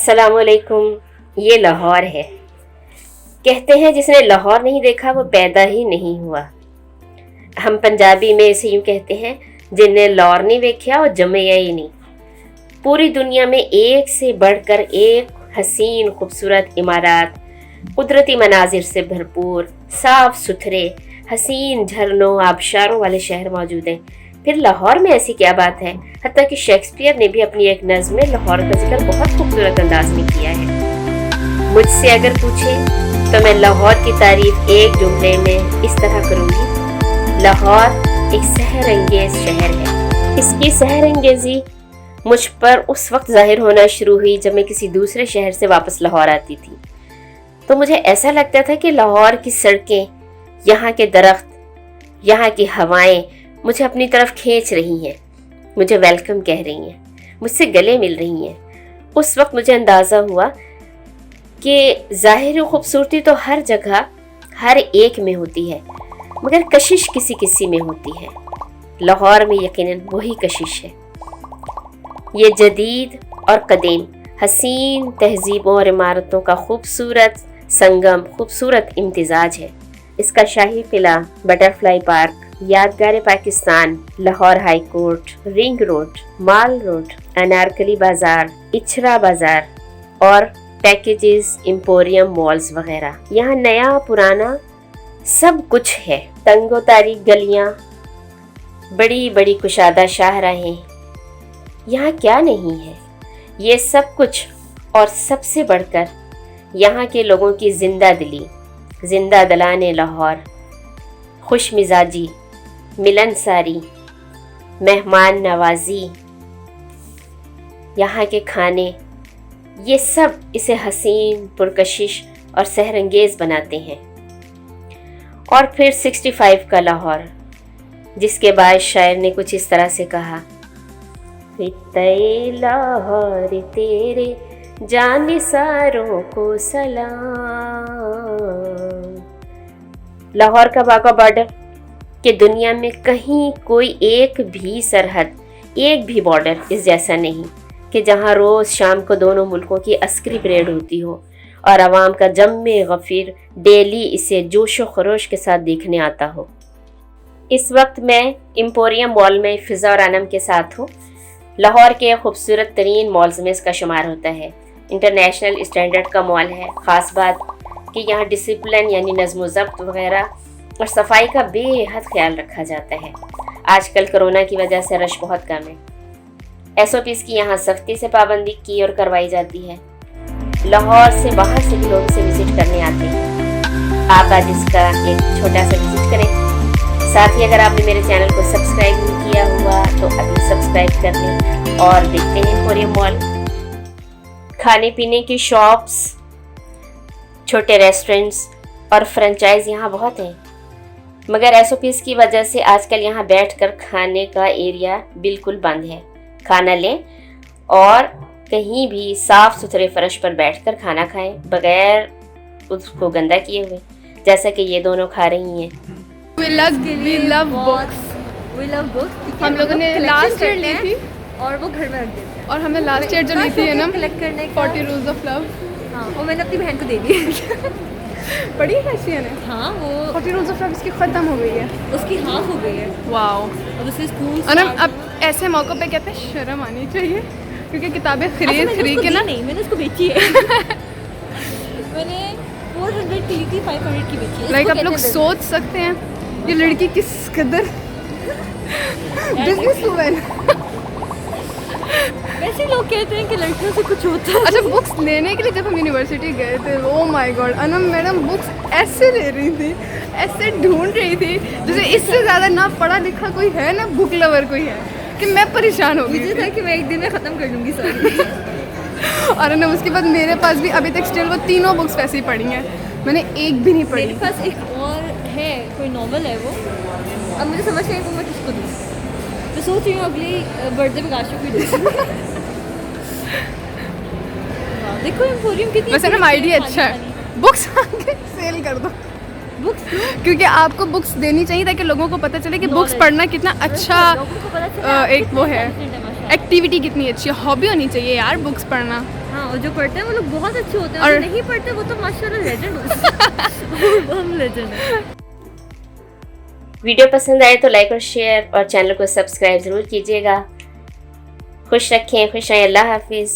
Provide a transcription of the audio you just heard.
अस्सलाम वालेकुम। ये लाहौर है। कहते हैं जिसने लाहौर नहीं देखा वो पैदा ही नहीं हुआ। हम पंजाबी में इसे यूँ कहते हैं जिन्हें लाहौर नहीं देखा वो जमया ही नहीं। पूरी दुनिया में एक से बढ़कर एक हसीन खूबसूरत इमारत, कुदरती मनाजिर से भरपूर, साफ सुथरे हसीन झरनों आबशारों वाले शहर मौजूद हैं। फिर लाहौर में ऐसी क्या बात है, हत्ता कि शेक्सपियर ने भी अपनी एक नज़्म में लाहौर का जिक्र बहुत खूबसूरत अंदाज में किया है। मुझसे अगर पूछें तो मैं लाहौर की तारीफ एक जुमले में इस तरह करूँगी, लाहौर एक सहर अंगेज शहर है। इसकी सहर अंगेजी मुझ पर उस वक्त जाहिर होना शुरू हुई जब मैं किसी दूसरे शहर से वापस लाहौर आती थी। तो मुझे ऐसा लगता था कि लाहौर की सड़कें, यहाँ के दरख्त, यहाँ की हवाएं मुझे अपनी तरफ खींच रही हैं, मुझे वेलकम कह रही हैं, मुझसे गले मिल रही हैं। उस वक्त मुझे अंदाज़ा हुआ कि ज़ाहिर खूबसूरती तो हर जगह हर एक में होती है, मगर कशिश किसी किसी में होती है। लाहौर में यकीनन वही कशिश है। ये जदीद और कदीम हसीन तहजीबों और इमारतों का खूबसूरत संगम, खूबसूरत इम्तिजाज है। इसका शाही किला, butterfly park, Yadgar Pakistan, Lahore high court, ring road, mall road, Anarkali Bazaar, Ichhra बाजार और पैकेजेस, एम्पोरियम मॉल्स वगैरह, यहाँ नया पुराना सब कुछ है। तंगो तारीख गलियाँ, बड़ी बड़ी कुशादा शाहराहें, यहाँ क्या नहीं है। ये सब कुछ और सबसे बढ़कर यहाँ के लोगों की जिंदा दिली, जिंदा दिलाने लाहौर, खुश मिजाजी, मिलनसारी, मेहमान नवाजी, यहाँ के खाने, ये सब इसे हसीन, पुरकशिश और सहरंगेज बनाते हैं। और फिर 65 का लाहौर, जिसके बाद शायर ने कुछ इस तरह से कहा, फित्ते लाहौर तेरे जानिसारों को सलाम। लाहौर का वाघा बॉर्डर कि दुनिया में कहीं कोई एक भी सरहद, एक भी बॉर्डर इस जैसा नहीं कि जहां रोज़ शाम को दोनों मुल्कों की अस्करी परेड होती हो और आवाम का जम्मे गफीर डेली इसे जोश व खरोश के साथ देखने आता हो। इस वक्त मैं एम्पोरियम मॉल में फ़िज़ा और अनम के साथ हूँ। लाहौर के खूबसूरत तरीन मॉल्स में इसका शुमार होता है। इंटरनेशनल स्टैंडर्ड का मॉल है। ख़ास बात कि यहाँ डिसिप्लिन यानी नज़्म ज़ब्त वगैरह और सफाई का बेहद ख्याल रखा जाता है। आजकल कोरोना की वजह से रश बहुत कम है। SOPs की यहाँ सख्ती से पाबंदी की और करवाई जाती है। लाहौर से बाहर से भी लोग इसे विज़िट करने आते हैं। आप आज इसका एक छोटा सा विज़िट करें। साथ ही अगर आपने मेरे चैनल को सब्सक्राइब नहीं किया हुआ तो अभी सब्सक्राइब कर लें और देखते हैं एम्पोरियम मॉल। खाने पीने की शॉप्स, छोटे रेस्टोरेंट्स और फ्रेंचाइज यहाँ बहुत हैं, मगर SOPs की वजह से आजकल यहाँ बैठकर खाने का एरिया बिल्कुल बंद है। खाना लें और कहीं भी साफ़ सुथरे फर्श पर बैठकर खाना खाएं बगैर उसको गंदा किए हुए, जैसा कि ये दोनों खा रही हैं। We love books। हम लोगों ने लास्ट ईयर ली थी और वो घर में रख देते हैं। और हमने लास्ट ईयर जो ली थी है ना कलेक्ट करने का 40 Rules of Love। हाँ, वो मैंने अपनी बहन को दे दी। पढ़ी है शिया ने? हाँ, वो 40 Rules of Love इसकी ख़त्म हो गई है। उसकी हाफ हो गई है। वाओ। अब उसे स्कूल अब ऐसे मौक़ों पे कहते हैं शर्म आनी चाहिए, क्योंकि किताबें खरीद के ना। नहीं, मैंने उसको बेची है। मैंने 400 की ली थी, 500 की बेची है। लाइक आप लोग सोच सकते हैं ये लड़की किस कदर बिजनेस वूमन। वैसे लोग कहते हैं कि लड़कियों से कुछ होता है। अच्छा, बुक्स लेने के लिए जब हम यूनिवर्सिटी गए थे, oh my God, Anam madam books ऐसे ले रही थी, ऐसे ढूंढ रही थी जैसे इससे ज़्यादा ना पढ़ा लिखा कोई है ना बुक लवर कोई है, कि मैं परेशान हो गई। मुझे था कि मैं एक दिन में ख़त्म कर लूँगी सारी। और ना उसके बाद मेरे पास भी अभी तक स्टिल वो तीनों बुक्स वैसे ही पढ़ी हैं, मैंने एक भी नहीं पढ़ी। मेरे पास एक और है, कोई नॉवल है वो। अब मुझे समझ नहीं आया मैं किसको दूँ। मैं सोच रही हूँ अगली बर्थडे में काशू को दूँ। देखो एम्पोरियम कितनी वैसे ना आइडिया अच्छा है, बुक्स आके सेल कर दो। बुक्स क्योंकि आपको बुक्स देनी चाहिए ताकि लोगों को पता चले कि बुक्स पढ़ना कितना अच्छा एक वो है, एक्टिविटी कितनी अच्छी है, हॉबी होनी चाहिए यार बुक्स पढ़ना। हाँ, और जो पढ़ते हैं वो लोग बहुत अच्छे होते हैं, और और- जो नहीं पढ़ते वो तो माशाल्लाह लेजेंड होते हैं। हम लेजेंड हैं। वीडियो पसंद आए तो लाइक और शेयर और चैनल को सब्सक्राइब ज़रूर कीजिएगा। खुश रखें, खुश रहें, अल्लाह हाफिज़।